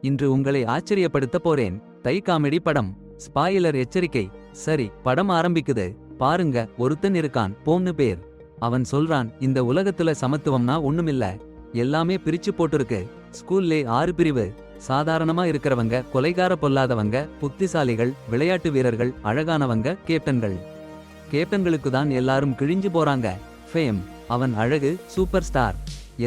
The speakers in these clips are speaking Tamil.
இன்று உங்களை ஆச்சரியப்படுத்த போறேன். தை காமெடி படம். ஸ்பாயிலர் எச்சரிக்கை. சரி, படம் ஆரம்பிக்குது. பாருங்க, ஒருத்தன் இருக்கான், போன்னு பேர். அவன் சொல்றான், இந்த உலகத்துல சமத்துவம்னா ஒண்ணுமில்ல, எல்லாமே பிரிச்சு போட்டுருக்கு. ஸ்கூல்லே 6 பிரிவு. சாதாரணமா இருக்கிறவங்க, கொலைகார பொல்லாதவங்க, புத்திசாலிகள், விளையாட்டு வீரர்கள், அழகானவங்க, கேப்டன்கள். கேப்டன்களுக்கு தான் எல்லாரும் கிழிஞ்சு போறாங்க. ஃபேம். அவன் அழகு, சூப்பர் ஸ்டார்,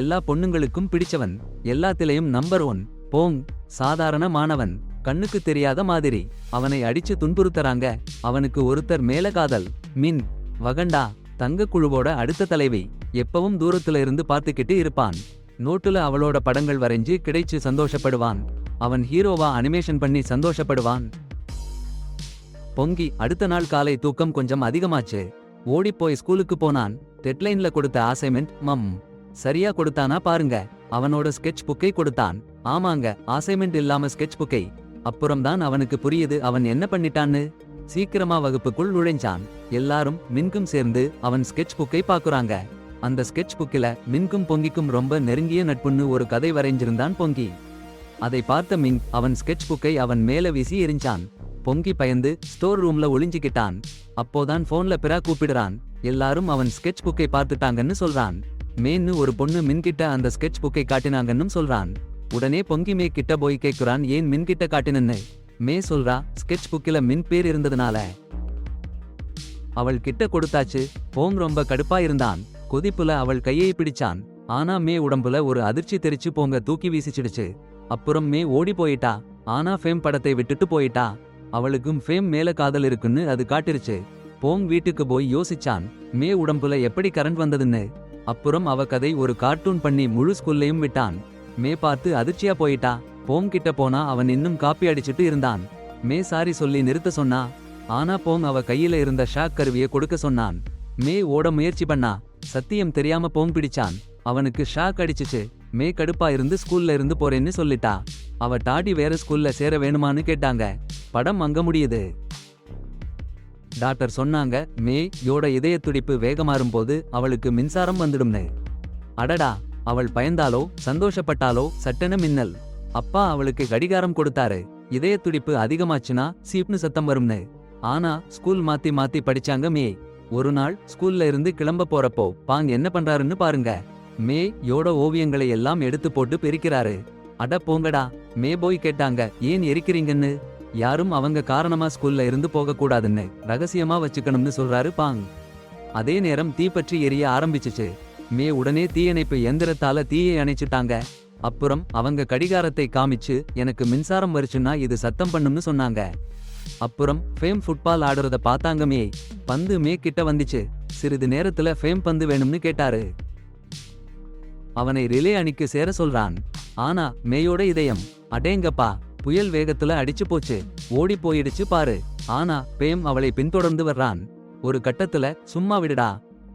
எல்லா பொண்ணுங்களுக்கும் பிடிச்சவன், எல்லாத்திலையும் நம்பர் 1. போங். சாதாரண மாணவன், கண்ணுக்கு தெரியாத மாதிரி. அவனை அடிச்சு துன்புறுத்தறாங்க. அவனுக்கு ஒருத்தர் மேல காதல். மின். வகண்டா. தங்க குழுவோட அடுத்த தலைவி. எப்பவும் தூரத்துல இருந்து பார்த்துக்கிட்டு இருப்பான். நோட்டுல அவளோட படங்கள் வரைஞ்சு கிடைச்சு சந்தோஷப்படுவான். அவன் ஹீரோவா அனிமேஷன் பண்ணி சந்தோஷப்படுவான். பொங்கி. அடுத்த நாள் காலை தூக்கம் கொஞ்சம் அதிகமாச்சு. ஓடிப்போய் ஸ்கூலுக்கு போனான். டெட்லைன்ல கொடுத்த அசைன்மெண்ட் சரியா கொடுத்தானா பாருங்க. அவனோட ஸ்கெட்ச் புக்கை கொடுத்தான். ஆமாங்க, அசைன்மெண்ட் இல்லாம ஸ்கெட்ச் புக்கை. அப்புறம்தான் அவனுக்கு புரியுது அவன் என்ன பண்ணிட்டான்னு. சீக்கிரமா வகுப்புக்குள் நுழைஞ்சான். எல்லாரும் மின்கும் சேர்ந்து அவன் ஸ்கெட்ச் புக்கை பாக்குறாங்க. அந்த ஸ்கெட்ச் புக்கில மின்கும் பொங்கிக்கும் ரொம்ப நெருங்கிய நட்புன்னு ஒரு கதை வரைஞ்சிருந்தான் பொங்கி. அதை பார்த்த மிங் அவன் ஸ்கெட்ச் புக்கை அவன் மேல வீசி எரிஞ்சான். பொங்கி பயந்து ஸ்டோர் ரூம்ல ஒளிஞ்சிக்கிட்டான். அப்போதான் போன்ல பிறா கூப்பிடுறான். எல்லாரும் அவன் ஸ்கெட்ச் புக்கை பார்த்துட்டாங்கன்னு சொல்றான். மேன்னு ஒரு பொண்ணு மின்கிட்ட அந்த ஸ்கெட்ச் புக்கை காட்டினாங்கன்னு சொல்றான். உடனே பொங்கி மே கிட்ட போய் கேக்குறான், ஏன் மின்கிட்ட காட்டினன்னு. மே சொல்றா, ஸ்கெட்ச் புக்கில மின் பேர் இருந்ததுனால. அவள் கிட்ட கொடுத்தாச்சு. போங் ரொம்ப கடுப்பா இருந்தான். கொதிப்புல அவள் கையை பிடிச்சான். ஆனா மே உடம்புல ஒரு அதிர்ச்சி தெரிச்சு போங்க தூக்கி வீசிச்சிடுச்சு. அப்புறம் மே ஓடி போயிட்டா. ஆனா ஃபேம் படத்தை விட்டுட்டு போயிட்டா. அவளுக்கும் ஃபேம் மேல காதல் இருக்குன்னு அது காட்டிருச்சு. போங் வீட்டுக்கு போய் யோசிச்சான், மே உடம்புல எப்படி கரண்ட் வந்ததுன்னு. அப்புறம் அவ கதை ஒரு கார்ட்டூன் பண்ணி முழு ஸ்கூல்லையும் விட்டான். மே பார்த்து அதிர்ச்சியா போயிட்டா. போங் கிட்ட போனா அவன் இன்னும் காப்பி அடிச்சிட்டு இருந்தான். மே சாரி சொல்லி நிறுத்த சொன்னா. ஆனா போங் அவ கையில இருந்த ஷாக் கருவியை கொடுக்க சொன்னான். மே ஓட முயற்சி பண்ணா. சத்தியம் தெரியாம போங் பிடிச்சான். அவனுக்கு ஷாக் அடிச்சுச்சு. மே கடுப்பா இருந்து ஸ்கூல்ல இருந்து போறேன்னு சொல்லிட்டா. அவ டாடி வேற ஸ்கூல்ல சேர வேணுமான்னு கேட்டாங்க. படம் அங்க முடியுது. டாக்டர் சொன்னாங்க, மே யோட இதய துடிப்பு வேகமாறும்போது அவளுக்கு மின்சாரம் வந்துடும்னு. அடடா. அவள் பயந்தாலோ சந்தோஷப்பட்டாலோ சட்டென மின்னல். அப்பா அவளுக்கு கடிகாரம் கொடுத்தாரு. இதய துடிப்பு அதிகமாச்சுன்னா சீப்னு சத்தம் வரும்னு. ஆனா ஸ்கூல் மாத்தி மாத்தி படிச்சாங்க மே. ஒரு நாள் ஸ்கூல்ல இருந்து கிளம்ப போறப்போ பாங் என்ன பண்றாருன்னு பாருங்க. மே யோட ஓவியங்களை எல்லாம் எடுத்து போட்டு பெருக்கிறாரு. அட போங்கடா. மே போய் கேட்டாங்க, ஏன் எரிக்கிறீங்கன்னு. யாரும் அவங்க காரணமா ஸ்கூல்ல இருந்து போக கூடாதுன்னு ரகசியமா வச்சுக்கணும்னு சொல்றாரு பாங். அதே நேரம் தீப்பற்றி எரிய ஆரம்பிச்சுச்சு. மே உடனே தீயணைப்பு எந்திரத்தால தீயை அணைச்சிட்டாங்க. அப்புறம் அவங்க கடிகாரத்தை காமிச்சு, எனக்கு மின்சாரம் வருச்சுன்னா இது சத்தம் பண்ணும்னு சொன்னாங்க. அப்புறம் ஃபேம் ஃபுட்பால் ஆடுறத பார்த்தாங்க மே. பந்து மே கிட்ட வந்துச்சு. சிறிது நேரத்துல ஃபேம் பந்து வேணும்னு கேட்டாரு. அவனை ரிலே அணிக்கு சேர சொல்றான். ஆனா மேயோட இதயம், அடேங்கப்பா, புயல் வேகத்துல அடிச்சு போச்சு. ஓடி போயிடுச்சு பாரு. ஆனா பேம் அவளை பின்தொடர்ந்து வர்றான். ஒரு கட்டத்துல, சும்மா விடுடா,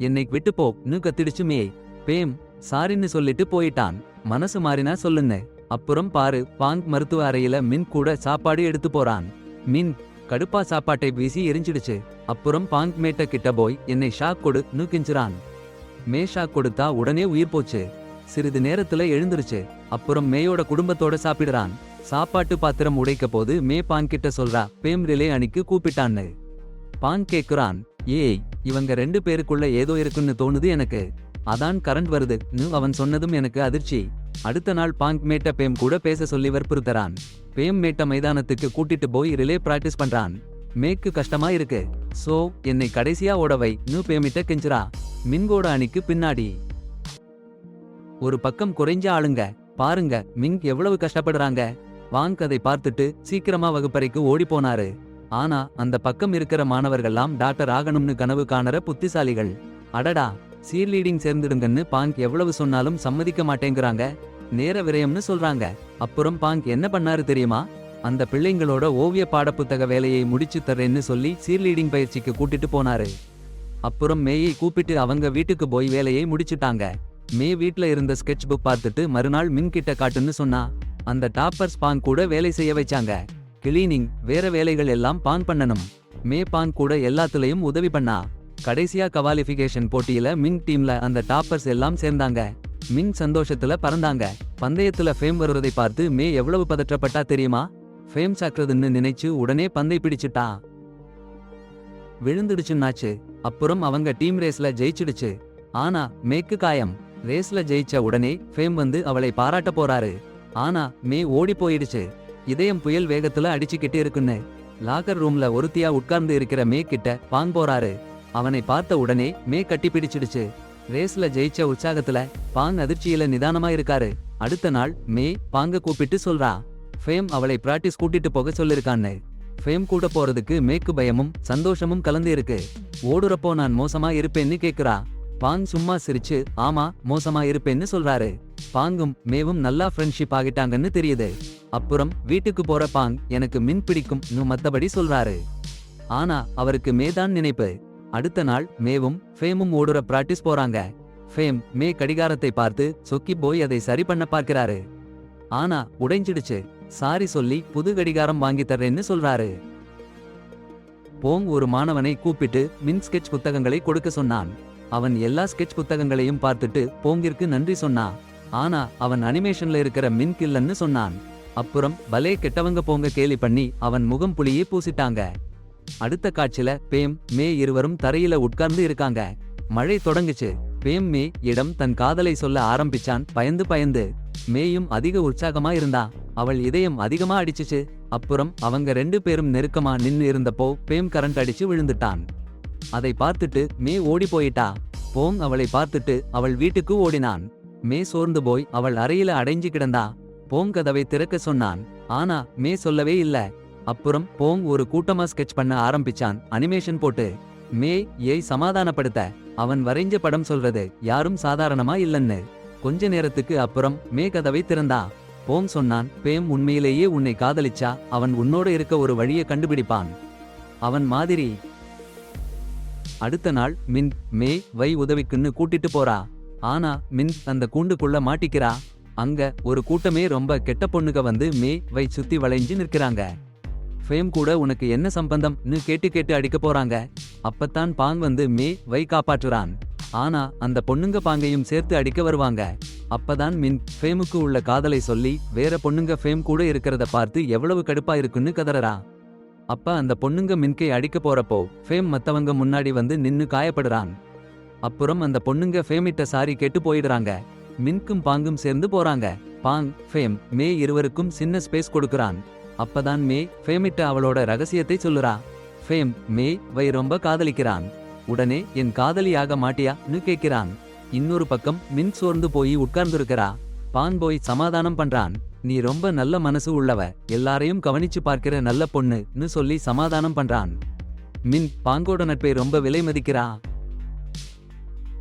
என்னை விட்டு போன்னு கத்திடுச்சு மே. பேம் சாரின்னு சொல்லிட்டு போயிட்டான். மனசு மாறினா சொல்லுன்னு. அப்புறம் பாரு, பாங் மருத்துவ அறையில மின் கூட சாப்பாடு எடுத்து போறான். மின் கடுப்பா சாப்பாட்டை வீசி எரிஞ்சிடுச்சு. அப்புறம் பாங் மேட்ட கிட்ட போய், என்னை ஷாக் கொடுன்னு கெஞ்சுறான். மே ஷாக் கொடுத்தா உடனே உயிர் போச்சு. சிறிது நேரத்துல எழுந்துருச்சு. அப்புறம் மேயோட குடும்பத்தோட சாப்பிடுறான். சாப்பாட்டு பாத்திரம் உடைக்க போது மே பாங் கிட்ட சொல்றா, பேம் ரிலே அணிக்கு கூப்பிட்டான்னு. பாங் கேக்குறான், ஏய், இவங்க 2 பேருக்குள்ள ஏதோ இருக்குன்னு தோணுது எனக்கு. அதான் கரண்ட் வருதுன்னு அவன் சொன்னதும் எனக்கு அதிர்ச்சி. அடுத்த நாள் பாங் மேட்ட பேம் கூட பேச சொல்லி வற்புறுத்தறான். பேம் மேட்ட மைதானத்துக்கு கூட்டிட்டு போய் ரிலே பிராக்டிஸ் பண்றான். மேக்கு கஷ்டமா இருக்கு. சோ என்னை கடைசியா ஓடவைன்னு பேமிட்ட கெஞ்சுறா. மின்கோட அணிக்கு பின்னாடி ஒரு பக்கம் குறைஞ்ச ஆளுங்க. பாருங்க மிங் எவ்வளவு கஷ்டப்படுறாங்க. வாங் அதை பார்த்துட்டு சீக்கிரமா வகுப்பறைக்கு ஓடி போனாரு. ஆனா அந்த பக்கம் இருக்கிற மாணவர்கள்லாம் டாக்டர் ஆகணும்னு கனவு காணற புத்திசாலிகள். அடடா, சீர்லீடிங் சேர்ந்துடுங்கன்னு பாங் எவ்வளவு சொன்னாலும் சம்மதிக்க மாட்டேங்கிறாங்க. நேர விரயம்னு சொல்றாங்க. அப்புறம் பாங் என்ன பண்ணாரு தெரியுமா? அந்த பிள்ளைங்களோட ஓவிய பாடப்புத்தக வேலையை முடிச்சு தர்றேன்னு சொல்லி சீர்லீடிங் பயிற்சிக்கு கூட்டிட்டு போனாரு. அப்புறம் மேயை கூப்பிட்டு அவங்க வீட்டுக்கு போய் வேலையை முடிச்சுட்டாங்க. மே வீட்ல இருந்த ஸ்கெட்ச் புக் பார்த்துட்டு மறுநாள் மின் கிட்ட காட்டுன்னு சொன்னா. அந்த டாப்பர்ஸ் பாங் கூட வேலை செய்ய வச்சாங்க. கிளீனிங், வேற வேலைகள் எல்லாம் பாங் பண்ணணும். மே பாங் கூட எல்லாத்துலயும் உதவி பண்ணா. கடைசியா குவாலிஃபிகேஷன் போட்டியில மின் டீம்ல அந்த டாப்பர்ஸ் எல்லாம் சேர்ந்தாங்க. மின் சந்தோஷத்துல பறந்தாங்க. பந்தயத்துல ஃபேம் வருவதை பார்த்து மே எவ்வளவு பதற்றப்பட்டா தெரியுமா? ஃபேம் சாக்குறதுன்னு நினைச்சு உடனே பந்தை பிடிச்சிட்டா. விழுந்துடுச்சுன்னாச்சு. அப்புறம் அவங்க டீம் ரேஸ்ல ஜெயிச்சிடுச்சு. ஆனா மேக்கு காயம். ரேஸ்ல ஜெயிச்ச உடனே ஃபேம் வந்து அவளை பாராட்ட போறாரு. ஆனா மே ஓடி போயிடுச்சு. இதயம் புயல் வேகத்துல அடிச்சுக்கிட்டு இருக்குன்னு. லாக்கர் ரூம்ல ஒருத்தியா உட்கார்ந்து இருக்கிற மே கிட்ட பாங் போறாரு. அவனை பார்த்த உடனே மே கட்டி பிடிச்சிடுச்சு. ரேஸ்ல ஜெயிச்ச உற்சாகத்துல பாங் அதிர்ச்சியில நிதானமா இருக்காரு. அடுத்த நாள் மே பாங்க கூப்பிட்டு சொல்றா, ஃபேம் அவளை பிராக்டிஸ் கூட்டிட்டு போக சொல்லிருக்கான்னு. ஃபேம் கூட போறதுக்கு மேக்கு பயமும் சந்தோஷமும் கலந்து இருக்கு. ஓடுறப்போ நான் மோசமா இருப்பேன்னு கேக்குறா. பாங் சும்மா சிரிச்சு ஆமா மோசமா இருப்பேன்னு சொல்றாரு. பாங்கும் மேவும் நல்லா ஃப்ரெண்ட்ஷிப் ஆகிட்டாங்கன்னு தெரியுது. அப்புறம் வீட்டுக்கு போற பாங் எனக்கு மின் பிடிக்கும் மத்தபடி சொல்றாரு. ஆனா அவருக்கு மேதான் நினைப்பு. அடுத்த நாள் மேவும் ஃபேமும் ஓடுற பிராக்டிஸ் போறாங்க. ஃபேம் மே கடிகாரத்தை பார்த்து சொக்கி போய் அதை சரி பண்ண பார்க்கிறாரு. ஆனா உடைஞ்சிடுச்சு. சாரி சொல்லி புது கடிகாரம் வாங்கி தர்றேன்னு சொல்றாரு. போங் ஒரு மாணவனை கூப்பிட்டு மின் ஸ்கெட்ச் புத்தகங்களை கொடுக்க சொன்னான். அவன் எல்லா ஸ்கெட்ச் புத்தகங்களையும் பார்த்துட்டு போங்கிற்கு நன்றி சொன்னான். ஆனா அவன் அனிமேஷன்ல இருக்கிற மின் கில்லன்னு சொன்னான். அப்புறம் பலே கெட்டவங்க போங்க கேலி பண்ணி அவன் முகம் புளியே பூசிட்டாங்க. அடுத்த காட்சில பேம் மே இருவரும் தரையில உட்கார்ந்து இருக்காங்க. மழை தொடங்குச்சு. பேம் மே இடம் தன் காதலை சொல்ல ஆரம்பிச்சான் பயந்து. மேயும் அதிக உற்சாகமா இருந்தா. அவள் இதயம் அதிகமா அடிச்சுச்சு. அப்புறம் அவங்க 2 பேரும் நெருக்கமா நின்னு இருந்தப்போ பேம் கரண்ட் அடிச்சு விழுந்துட்டான். அதை பார்த்துட்டு மே ஓடி போயிட்டா. போங் அவளை பார்த்துட்டு அவள் வீட்டுக்கு ஓடினான். மே சோர்ந்து போய் அவள் அறையில அடைஞ்சு கிடந்தா. போங் கதவை திறக்க சொன்னான். ஆனா மே சொல்லவே இல்ல. அப்புறம் போங் ஒரு கூட்டமா ஸ்கெட்ச் பண்ண ஆரம்பிச்சான் அனிமேஷன் போட்டு. மே ஏய் சமாதானப்படுத்த. அவன் வரைஞ்ச படம் சொல்றது யாரும் சாதாரணமா இல்லன்னு. கொஞ்ச நேரத்துக்கு அப்புறம் மே கதவை திறந்தா. போங் சொன்னான், பேம் உண்மையிலேயே உன்னை காதலிச்சா அவன் உன்னோட இருக்க ஒரு வழியை கண்டுபிடிப்பான். அவன் மாதிரி. அடுத்த நாள் மின் மே வை உதவிக்குன்னு கூட்டிட்டு போறா. ஆனா மின் அந்த கூண்டுக்குள்ள மாட்டிக்கிறா. அங்க ஒரு கூட்டமே ரொம்ப கெட்ட பொண்ணுக வந்து மே வை சுத்தி வளைஞ்சு நிற்கிறாங்க. ஃபேம் கூட உனக்கு என்ன சம்பந்தம்னு கேட்டு அடிக்க போறாங்க. அப்பத்தான் பாங் வந்து மே வை காப்பாற்றுறான். ஆனா அந்த பொண்ணுங்க பாங்கையும் சேர்த்து அடிக்க வருவாங்க. அப்பதான் மின் ஃபேமுக்கு உள்ள காதலை சொல்லி வேற பொண்ணுங்க ஃபேம் கூட இருக்கிறத பார்த்து எவ்வளவு கடுப்பா இருக்குன்னு கதறா. அப்ப அந்த பொண்ணுங்க மின்கை அடிக்க போறப்போ ஃபேம் மத்தவங்க முன்னாடி வந்து நின்னு காயப்படுறான். அப்புறம் அந்த பொண்ணுங்க ஃபேமிட்ட சாரி கேட்டு போயிடுறாங்க. மின்கும் பாங்கும் சேர்ந்து போறாங்க. பாங் ஃபேம் மே இருவருக்கும் சின்ன ஸ்பேஸ் கொடுக்கறான். அப்பதான் மே ஃபேமிட்ட அவளோட ரகசியத்தை சொல்லுறா. ஃபேம் மே வை ரொம்ப காதலிக்கிறான். உடனே என் காதலியாக மாட்டியான்னு கேட்கிறான். இன்னொரு பக்கம் மின் சோர்ந்து போய் உட்கார்ந்துருக்கிறா. பாங் போய் சமாதானம் பண்றான். நீ ரொம்ப நல்ல மனசு உள்ளவ, எல்லாரையும் கவனிச்சு பார்க்கிற நல்ல பொண்ணுன்னு சொல்லி சமாதானம் பண்றான். மின் பாங்கோட நட்பை ரொம்ப விலை மதிக்கிறா.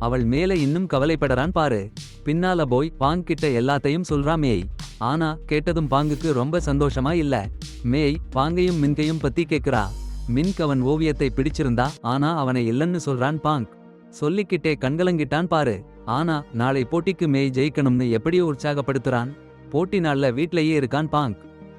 அவள் மேல இன்னும் கவலைப்படறான் பாரு. பின்னால போய் பாங் கிட்ட எல்லாத்தையும் சொல்றா மேய். ஆனா கேட்டதும் பாங்குக்கு ரொம்ப சந்தோஷமா இல்ல. மேய் பாங்கையும் மின்கையும் பத்தி கேக்குறா. மின்க் அவன் ஓவியத்தை பிடிச்சிருந்தா ஆனா அவனை இல்லன்னு சொல்றான் பாங். சொல்லிக்கிட்டே கண்கலங்கிட்டான் பாரு. ஆனா நாளை போட்டிக்கு மேய் ஜெயிக்கணும்னு எப்படியோ உற்சாகப்படுத்துறான். போட்டி நாள்ல வீட்லயே இருக்கான் பாங்.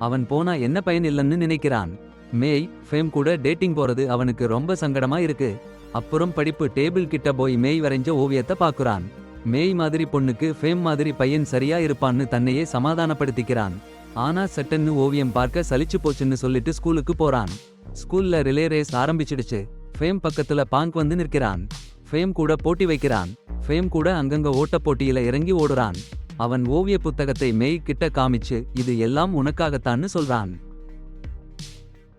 அவன் போனா என்ன பயன் இல்லன்னு நினைக்கிறான். மேய் ஃபேம் கூட டேட்டிங் போறது அவனுக்கு ரொம்ப சங்கடமா இருக்கு. அப்புறம் படிப்பு டேபிள் கிட்ட போய் மேய் வரைஞ்ச ஓவியத்தை பாக்குறான். மேய் மாதிரி பொண்ணுக்கு ஃபேம் மாதிரி பையன் சரியா இருப்பான்னு தன்னையே சமாதானப்படுத்திக்கிறான். ஆனா சட்டன்னு ஓவியம் பார்க்க சலிச்சு போச்சுன்னு சொல்லிட்டு ஸ்கூலுக்கு போறான். ஸ்கூல்ல ரிலே ரேஸ் ஆரம்பிச்சிடுச்சு. ஃபேம் பக்கத்துல பாங் வந்து நிற்கிறான். ஃபேம் கூட போட்டி வைக்கிறான். ஃபேம் கூட அங்கங்க ஓட்ட போட்டியில இறங்கி ஓடுறான். அவன் ஓவிய புத்தகத்தை மேய் கிட்ட காமிச்சு இது எல்லாம் உனக்காகத்தான்னு சொல்றான்.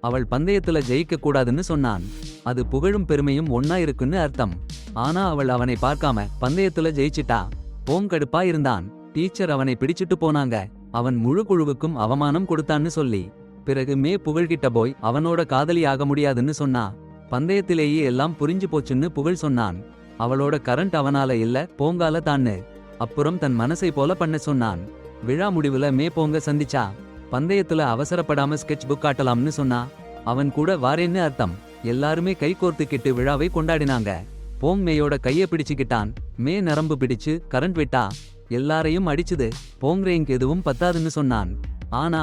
அவள் பந்தயத்துல ஜெயிக்க கூடாதுன்னு சொன்னான். அது புகழும் பெருமையும் ஒன்னா இருக்குன்னு அர்த்தம். ஆனா அவள் அவனை பார்க்காம பந்தயத்துல ஜெயிச்சிட்டா. போங்கடுப்பா இருந்தான். டீச்சர் அவனை பிடிச்சிட்டு போனாங்க. அவன் முழு குழுவுக்கும் அவமானம் கொடுத்தான்னு சொல்லி. பிறகு மே புகழ்கிட்ட போய் அவனோட காதலி ஆக முடியாதுன்னு சொன்னா. பந்தயத்திலேயே எல்லாம் புரிஞ்சு போச்சுன்னு புகழ் சொன்னான். அவளோட கரண்ட் அவனால இல்ல போங்கால தான்னு. அப்புறம் தன் மனசை போல பண்ண சொன்னான். விழா முடிவுல மே போங்க சந்திச்சா. பந்தயத்துல அவசரப்படாம ஸ்கெட்ச் புக் காட்டலாம்னு சொன்னா. அவன் கூட வாரேன்னு அர்த்தம். எல்லாருமே கை கோர்த்துக்கிட்டு விழாவை கொண்டாடினாங்க. போங் மேயோட கைய பிடிச்சுக்கிட்டான். மே நரம்பு பிடிச்சு கரண்ட் விட்டா. எல்லாரையும் அடிச்சுது. போங் ரேங்க் எதுவும் பத்தாதுன்னு சொன்னான். ஆனா